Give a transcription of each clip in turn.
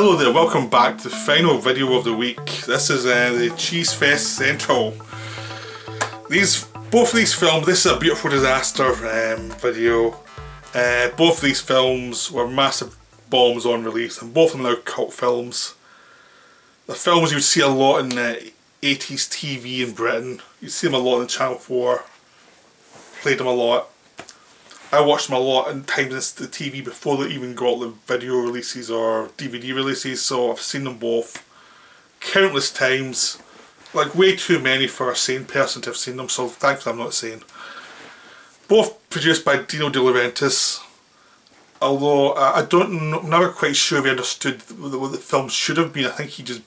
Hello there, welcome back to the final video of the week. This is the Cheese Fest Central. Both of these films, this is a beautiful disaster video. Both of these films were massive bombs on release, and both of them are now cult films. The films you would see a lot in 80s TV in Britain. You'd see them a lot on Channel 4. Played them a lot. I watched them a lot in times the TV before they even got the video releases or DVD releases, so I've seen them both countless times. Like way too many for a sane person to have seen them, so thankfully I'm not sane. Both produced by Dino De Laurentiis, although I'm never quite sure if he understood what the film should have been. I think he just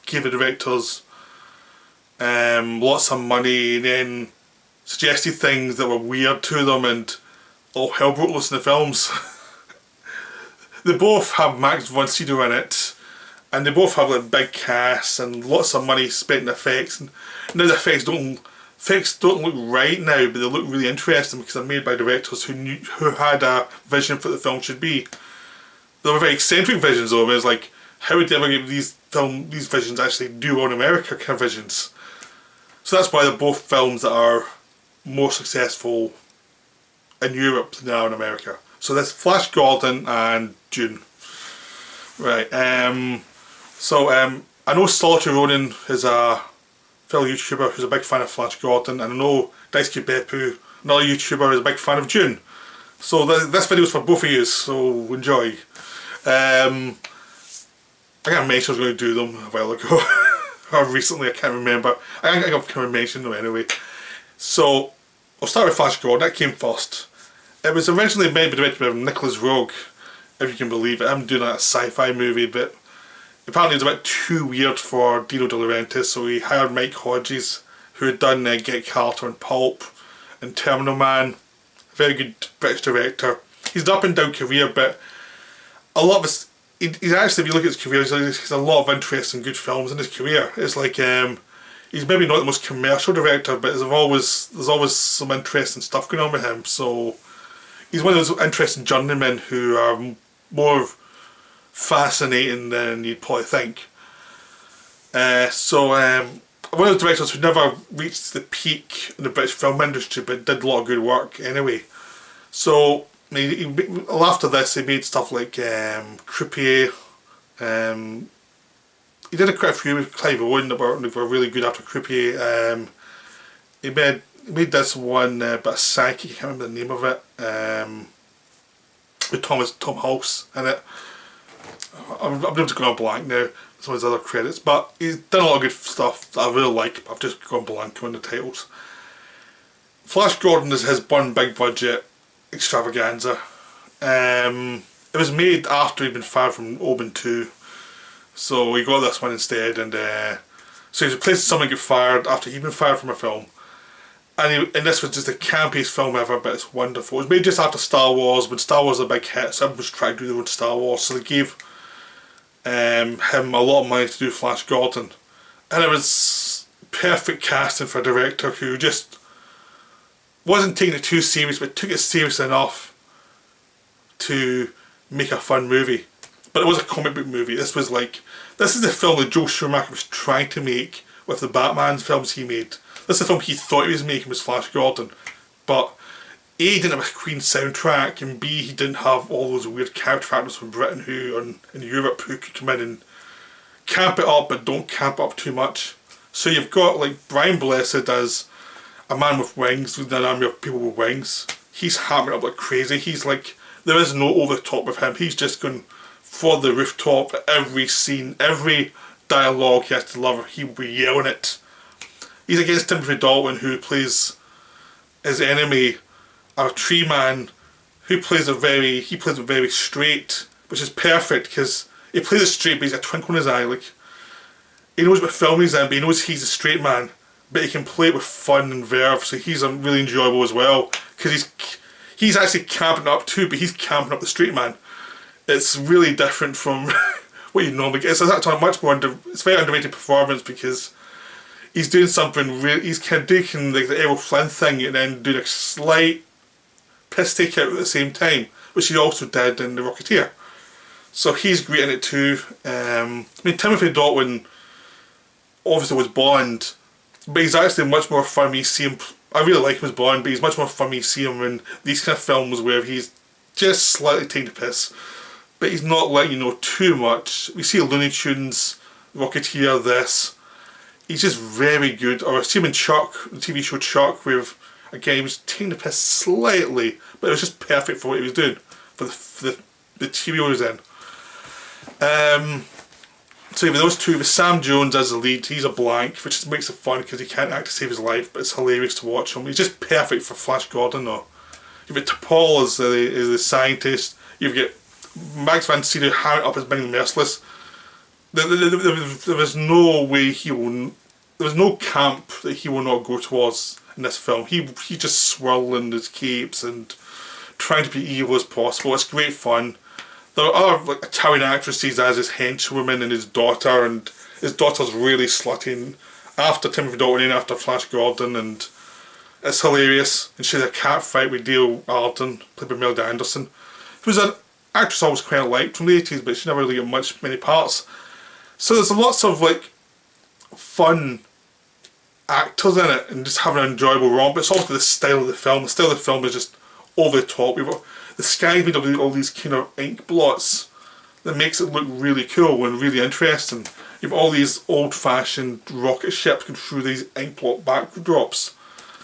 gave the directors lots of money and then suggested things that were weird to them, and all hell broke loose in the films. They both have Max Von Sydow in it, and they both have like big casts and lots of money spent in effects. And now the effects don't look right now, but they look really interesting because they're made by directors who had a vision for what the film should be. They were very eccentric visions of it. It's like, how would they ever get these visions actually do on America kind of visions? So that's why they're both films that are more successful in Europe than they are in America. So that's Flash Gordon and Dune. Right, I know Solitary Ronin is a fellow YouTuber who's a big fan of Flash Gordon, and I know Daisuke Beppu, another YouTuber, is a big fan of Dune. So this video is for both of you, so enjoy. I can't mention I was going to do them a while ago, or recently, I can't remember. I think I've kind of mentioned them anyway. So, I'll start with Flash Gordon, that came first. It was originally meant to be directed by Nicholas Roeg, if you can believe it. I'm doing a sci-fi movie, but apparently it was a bit too weird for Dino De Laurentiis, so he hired Mike Hodges, who had done Get Carter and Pulp and Terminal Man. A very good British director. He's an up and down career, but a lot of his, he's actually, if you look at his career, he's a lot of interesting good films in his career. It's like, he's maybe not the most commercial director, but there's always some interesting stuff going on with him. So he's one of those interesting journeymen who are more fascinating than you'd probably think. One of the directors who never reached the peak in the British film industry, but did a lot of good work anyway. So after this, he made stuff like Croupier. He did quite a few with Clive Owen that were really good after Croupier. He made this one, but a psychic, I can't remember the name of it, with Tom Hulse in it. I'm able to go on blank now, some of his other credits, but he's done a lot of good stuff that I really like, but I've just gone blank on the titles. Flash Gordon is his one big budget extravaganza. It was made after he'd been fired from Omen 2. So we got this one instead, and so he's replaced someone get fired after he'd been fired from a film, and this was just the campiest film ever, but it's wonderful. It was made just after Star Wars, when Star Wars was a big hit, so everyone was trying to do their own Star Wars, so they gave him a lot of money to do Flash Gordon, and it was perfect casting for a director who just wasn't taking it too serious, but took it serious enough to make a fun movie. But it was a comic book movie. This is the film that Joel Schumacher was trying to make with the Batman films he made. This is the film he thought he was making, was Flash Gordon. But A, he didn't have a Queen soundtrack, and B, he didn't have all those weird character actors from Britain in Europe who could come in and camp it up, but don't camp up too much. So you've got like Brian Blessed as a man with wings, with an army of people with wings. He's hammering up like crazy. He's like, there is no over the top with him. He's just going for the rooftop, every scene, every dialogue he has to deliver, he will be yelling it. He's against Timothy Dalton, who plays his enemy, a tree man, who plays it very straight, which is perfect because he plays it straight, but he's got a twinkle in his eye. Like, he knows what film he's in, but he knows he's a straight man, but he can play it with fun and verve, so he's really enjoyable as well, because he's actually camping up too, but he's camping up the straight man. It's really different from what you normally get. It's actually a much more it's a very underrated performance because he's doing something really. He's kind of doing like the Errol Flynn thing and then doing a slight piss take out at the same time, which he also did in The Rocketeer. So he's great in it too. I mean, Timothy Dalton obviously was Bond, but he's actually much more fun. You see him. I really like him as Bond, but he's much more fun. You see him in these kind of films where he's just slightly taking the piss, but he's not letting you know too much. We see Looney Tunes, Rocketeer, this. He's just very good. Or I see him in Chuck, the TV show Chuck, where again he was taking the piss slightly, but it was just perfect for what he was doing, for the TV he was in. So with those two, with Sam Jones as the lead, he's a blank, which just makes it fun because he can't act to save his life, but it's hilarious to watch him. He's just perfect for Flash Gordon though. You've got T'Pol as the scientist, you've got Max Von Sydow hammering up as being merciless. There was no way he will, there was no camp that he will not go towards in this film. He just swirling his capes and trying to be evil as possible. It's great fun. There are other like Italian actresses as his henchwoman and his daughter's really slutty after Timothy Dalton and after Flash Gordon, and it's hilarious. And she has a cat fight with Dale Arden, played by Imelda Anderson, who's an actress I always quite liked from the 80s, but she never really got many parts. So there's lots of like fun actors in it and just having an enjoyable romp. But it's also the style of the film. The style of the film is just over the top. We've got the sky made of all these kind of ink blots that makes it look really cool and really interesting. You've all these old-fashioned rocket ships going through these ink blot backdrops.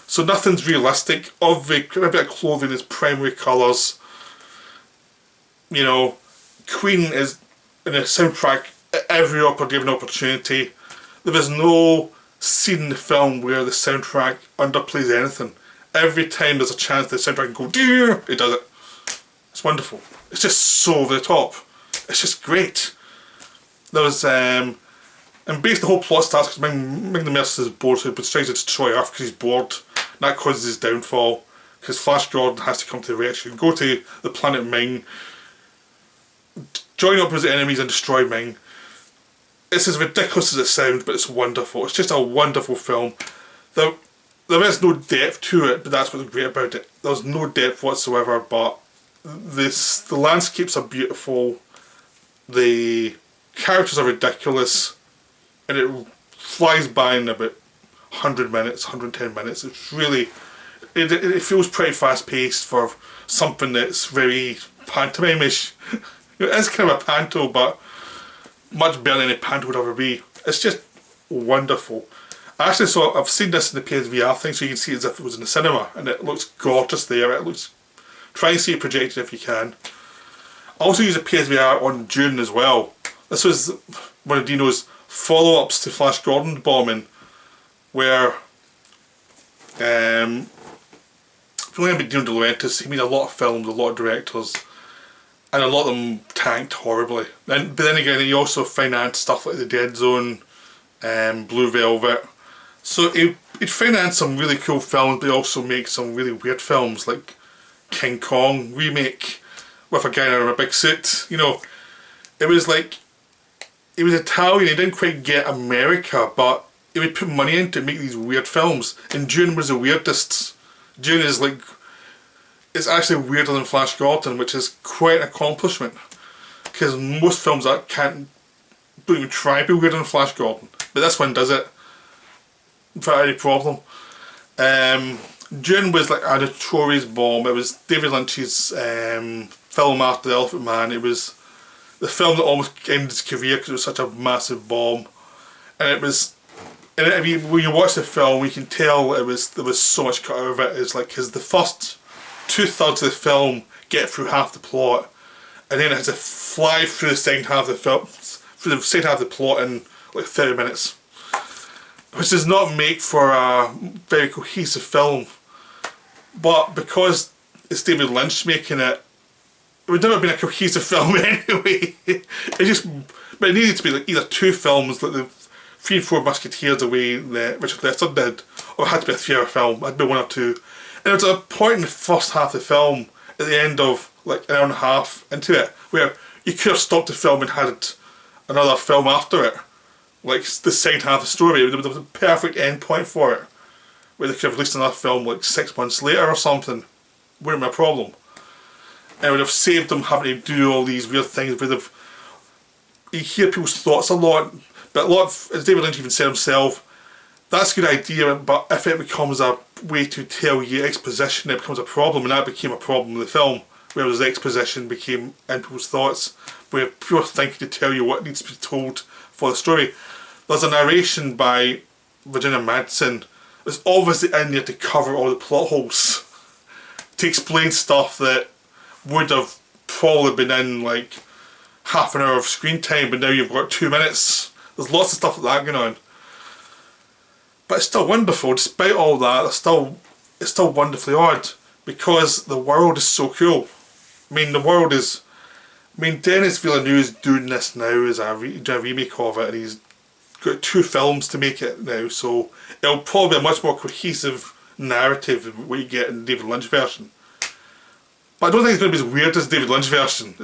So nothing's realistic. Every bit of clothing is primary colours. You know, Queen is in a soundtrack at every given opportunity. There is no scene in the film where the soundtrack underplays anything. Every time there's a chance the soundtrack can go, dear, it does it. It's wonderful. It's just so over the top. It's just great. There was, and basically the whole plot starts because Ming the Merciless is bored, so he tries to destroy Earth because he's bored. And that causes his downfall because Flash Gordon has to come to the rescue, go to the planet Ming, join up with his enemies and destroy Ming. It's as ridiculous as it sounds, but it's wonderful. It's just a wonderful film. There is no depth to it, but that's what's great about it. There's no depth whatsoever, but the landscapes are beautiful, the characters are ridiculous, and it flies by in about 100 minutes, 110 minutes. It's really, it feels pretty fast paced for something that's very pantomime-ish. It is kind of a panto, but much better than a panto would ever be. It's just wonderful. I've seen this in the PSVR thing, so you can see it as if it was in the cinema, and it looks gorgeous there. It looks, try and see it projected if you can. I also use a PSVR on Dune as well. This was one of Dino's follow-ups to Flash Gordon bombing, where if you remember Dino De Laurentiis, he made a lot of films, a lot of directors, and a lot of them tanked horribly. But then again, he also financed stuff like The Dead Zone, Blue Velvet. So he'd finance some really cool films, but he also make some really weird films like King Kong remake with a guy in a big suit. You know, it was like, he was Italian, he didn't quite get America, but he would put money into make these weird films. And Dune was the weirdest. Dune is like, it's actually weirder than Flash Gordon, which is quite an accomplishment. Because most films that don't even try to be weirder than Flash Gordon. But this one does it without any problem. Dune was like a notorious bomb. It was David Lynch's film after The Elephant Man. It was the film that almost ended his career because it was such a massive bomb. And it was, and I mean, when you watch the film, you can tell there was so much cut out of it. It's like, because the first 2/3 of the film get through half the plot, and then it has to fly through the second half of the film, through the second half of the plot in like 30 minutes. Which does not make for a very cohesive film. But because it's David Lynch making it, it would never have been a cohesive film anyway. But it needed to be like either two films, like the 3 and 4 Musketeers the way that Richard Lester did, or it had to be a 3-hour film. It had to be 1 or 2. And there was a point in the first half of the film, at the end of like an hour and a half into it, where you could have stopped the film and had another film after it. Like the second half of the story, there was a perfect end point for it, where they could have released another film like 6 months later or something. Wouldn't be a problem. And it would have saved them having to do all these weird things. Would have you hear people's thoughts a lot, but a lot of, as David Lynch even said himself, that's a good idea, but if it becomes a way to tell you exposition, it becomes a problem, and that became a problem in the film, whereas the exposition became in people's thoughts, where people are thinking to tell you what needs to be told for the story. There's a narration by Virginia Madsen that's obviously in there to cover all the plot holes, to explain stuff that would have probably been in like half an hour of screen time, but now you've got 2 minutes. There's lots of stuff like that going on. But it's still wonderful, despite all that, it's still wonderfully odd, because the world is so cool. I mean, Denis Villeneuve's doing this now as a remake of it, and he's got 2 films to make it now, so it'll probably be a much more cohesive narrative than what you get in the David Lynch version. But I don't think it's going to be as weird as the David Lynch version.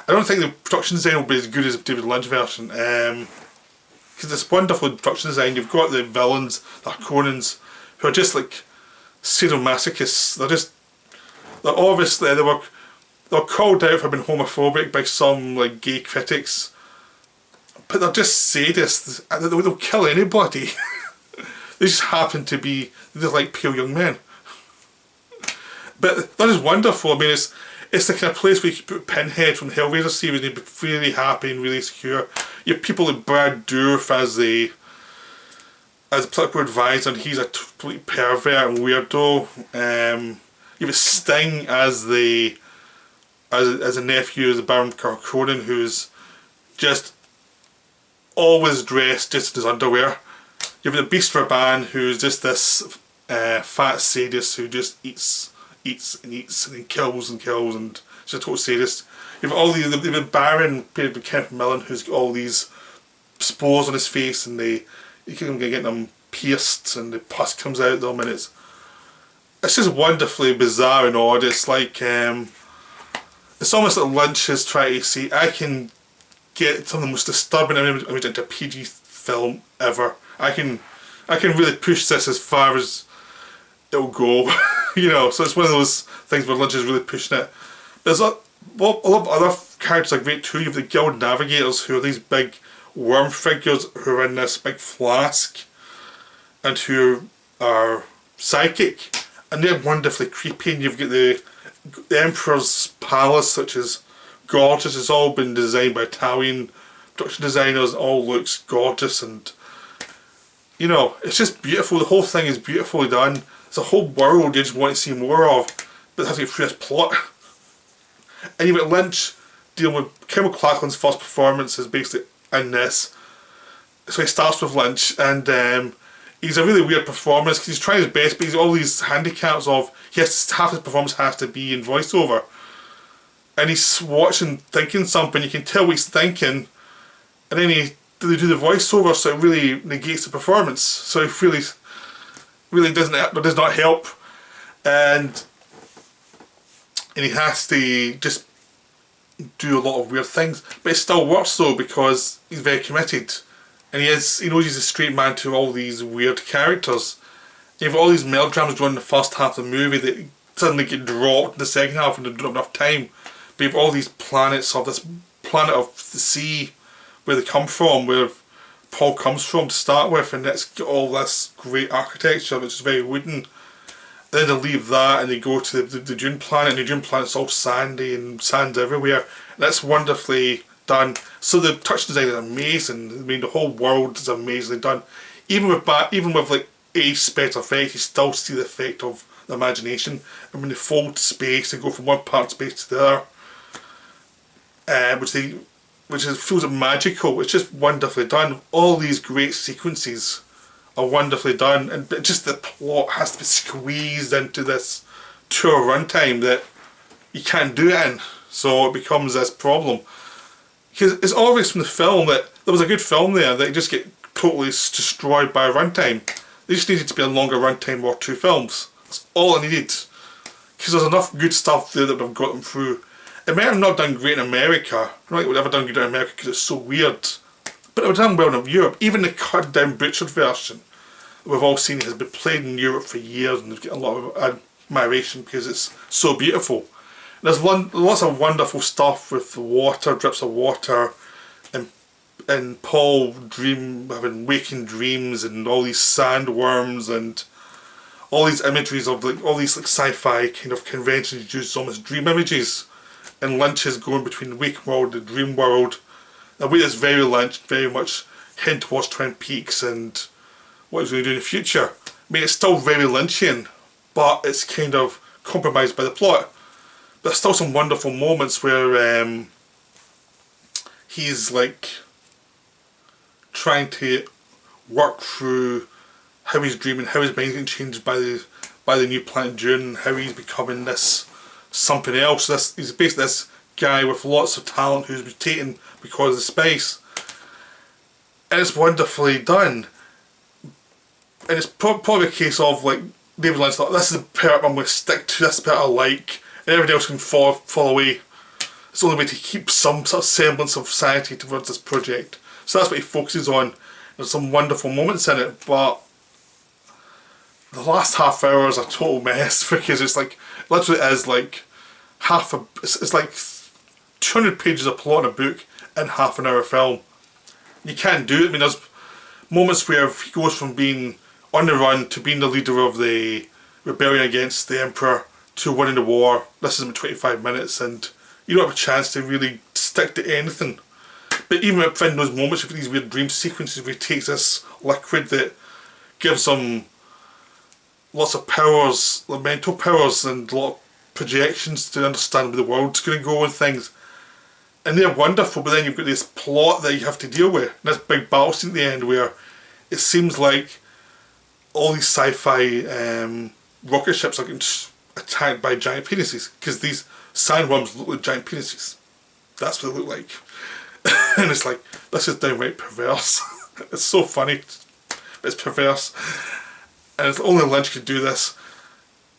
I don't think the production design will be as good as the David Lynch version. Because it's wonderful production design. You've got the villains, the Harkonnens, who are just like sadomasochists. They're obviously, they were called out for being homophobic by some like gay critics, but they're just sadists. They'll kill anybody. They just happen to be, they're like pale young men. But that is wonderful. I mean, it's the kind of place where you can put Pinhead from the Hellraiser series and you'd be really happy and really secure. You have people like Brad Dourif as the political advisor, and he's a complete pervert and weirdo. You have Sting as a nephew of the Baron Harkonnen, who's just always dressed just in his underwear. You have the Beast Raban, who's just this fat sadist who just eats and then kills and she's a total sadist. You have all these, the Baron played by Kenneth Millen, who's got all these spores on his face, and you can get them pierced and the pus comes out of them, and it's just wonderfully bizarre and odd. It's like it's almost like Lynch is trying to say, I can get some of the most disturbing image into a PG film ever. I can really push this as far as it'll go. You know, so it's one of those things where Lynch is really pushing it. There's a lot of other characters are great too. You have the Guild Navigators, who are these big worm figures who are in this big flask and who are psychic, and they're wonderfully creepy. And you've got the Emperor's Palace, which is gorgeous. It's all been designed by Italian production designers. It all looks gorgeous, and you know, it's just beautiful. The whole thing is beautifully done. It's a whole world you just want to see more of, but it has to get through this plot. And you've got Lynch dealing with Kim MacLachlan's first performance is basically in this. So he starts with Lynch, and he's a really weird performance because he's trying his best, but he's all these handicaps of half his performance has to be in voiceover, and he's watching, thinking something. You can tell what he's thinking, and then they do the voiceover, so it really negates the performance. So it really does not help, and he has to just do a lot of weird things, but it still works though because he's very committed, and he knows he's a straight man to all these weird characters. You have all these melodramas going in the first half of the movie that suddenly get dropped in the second half and they don't have enough time. But you have all these planets of this planet of the sea where they come from, where Paul comes from to start with, and it's got all this great architecture which is very wooden. Then they leave that and they go to the Dune planet, and the Dune planet's all sandy and sand's everywhere. And that's wonderfully done. So the touch design is amazing. I mean, the whole world is amazingly done. Even with like 80 special effects, you still see the effect of the imagination. And when they fold space, they go from one part of space to the other, which feels magical. It's just wonderfully done. All these great sequences are wonderfully done, and just the plot has to be squeezed into this 2 hour runtime that you can't do it in, so it becomes this problem. Because it's obvious from the film that there was a good film there that just get totally destroyed by a runtime. They just needed to be a longer runtime or 2 films. That's all it needed. Because there's enough good stuff there that would have got them through. It might have not done great in America. I don't think it would have ever done good in America because it's so weird. But it would have done well in Europe. Even the cut down butchered version that we've all seen has been played in Europe for years, and they've got a lot of admiration because it's so beautiful. There's lots of wonderful stuff with the water, drips of water, and and Paul having waking dreams and all these sandworms and all these imageries of like all these like sci-fi kind of conventions use almost dream images, and Lynch is going between the waking world and the dream world. In a way that's very Lynch, very much hint towards Twin Peaks and what he's going to do in the future. I mean, it's still very Lynchian, but it's kind of compromised by the plot. But there's still some wonderful moments where he's like trying to work through how he's dreaming, how his mind's getting changed by the new planet Dune, how he's becoming this something else. He's basically this guy with lots of talent who's mutating because of the space, and it's wonderfully done. And it's probably a case of like David Lynch thought, this is the part I'm going to stick to, this is the part I like, and everybody else can fall away. It's the only way to keep some sort of semblance of sanity towards this project. So that's what he focuses on. There's some wonderful moments in it, but the last half hour is a total mess because it's like, literally is like it's like 200 pages of plot in a book in half an hour film. You can't do it. I mean, there's moments where he goes from being on the run to being the leader of the rebellion against the Emperor to winning the war. This is about 25 minutes and you don't have a chance to really stick to anything. But even within those moments, with these weird dream sequences where he takes this liquid that gives him lots of powers, like mental powers and a lot of projections to understand where the world's going to go and things. And they're wonderful, but then you've got this plot that you have to deal with. And this big battle scene at the end where it seems like all these sci-fi rocket ships are getting attacked by giant penises. Because these sandworms look like giant penises. That's what they look like. And it's like, this is downright perverse. It's so funny, but it's perverse. And it's only Lynch could do this.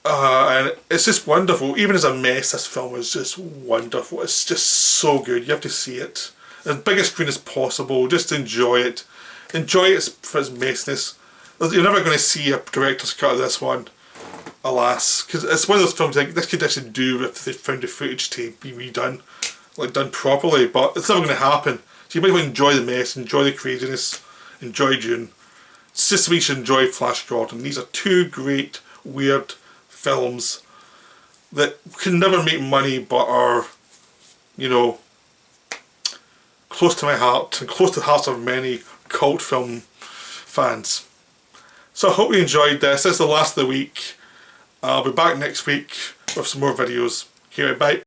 And it's just wonderful. Even as a mess, this film is just wonderful. It's just so good. You have to see it. As big a screen as possible. Just enjoy it. Enjoy it for its messiness. You're never going to see a director's cut of this one, alas. Because it's one of those films like this could actually do if they found the footage to be redone. Like done properly. But it's never going to happen. So you might as well enjoy the mess, enjoy the craziness, enjoy Dune. It's just we should enjoy Flash Gordon. These are two great, weird films that can never make money but are, you know, close to my heart and close to the hearts of many cult film fans. So I hope you enjoyed this. This is the last of the week. I'll be back next week with some more videos. Okay, bye.